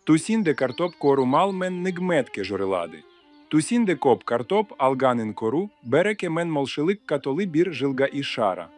Тусінде картоп кору малмен нигметке жорелади. Тусінде коп картоп алганин кору береке мен молшилик католи бір жилга і шара.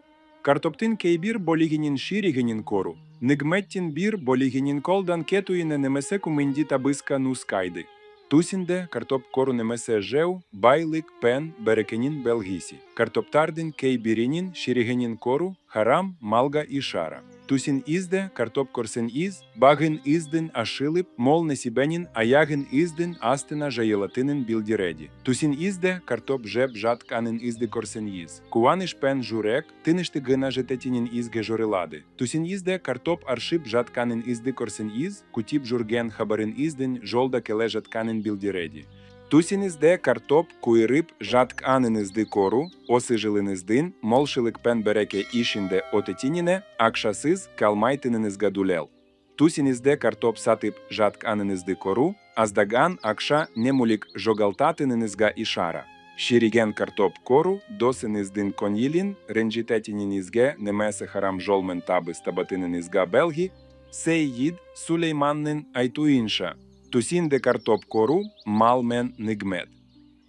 Картоптин кейбір болігінін ширігінін кору, нигметтін бір болігінін колдан кетуїне немесе куминді табиска нускайди. Тусінде картоп кору немесе жев, байлик, пен, берекенін белгісі. Картоптардин кейбірінін ширігінін кору, харам, малга і шара. Тусін ізде картоп корсен із, багин іздин ашилип, мол несібенін, аягин іздин астина жаєлатинин білдіреді. Тусін ізде картоп жеб жатканин ізди корсен із. Куаниш пен журек, тиништи гина жететінін ізге жорелади. Тусін ізде картоп аршип жатканин ізди корсен із, кутіп журген хабарин іздин жолда келе жатканин білдіреді. Тусін ізде картоп куйрип жатканин ізди кору, осижилин издин, молшилик пен береке ішінде отетініне, акшасыз калмайтинин ізгадулел. Тусін ізде картоп сатип жатканин ізди кору, аздаган акша немулік жогалтатинин ізга ішара. Ширіген картоп кору, досин издин конїлін, ренджітетінін ізге немесе харам жолмен таби стабатинин ізга белгі, сей їд сулейманнин айту інша. Тусінде картоп кору, малмен нигмет.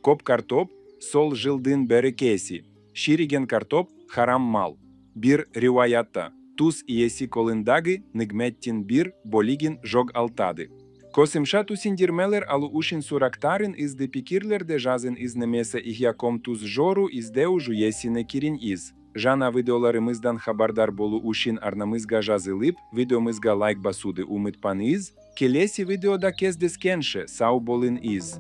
Коп картоп, сол жилдин берекесі. Ширіген картоп, харам мал. Бір риваятта. Тус иесі колындаги, нигметтін бір, болигін жог алтади. Косымша тусіндір мелер алу ушин сурактарин ізді пікірлерде жазын ізнемесе ихяком туз жору іздеу жуєсіне кірін із. Жана видеоларымыздан хабардар болу ушин арнамызга жазылып, видеомызга лайк басуды умыт пан из, келесі видеода кездескенше сау болын из.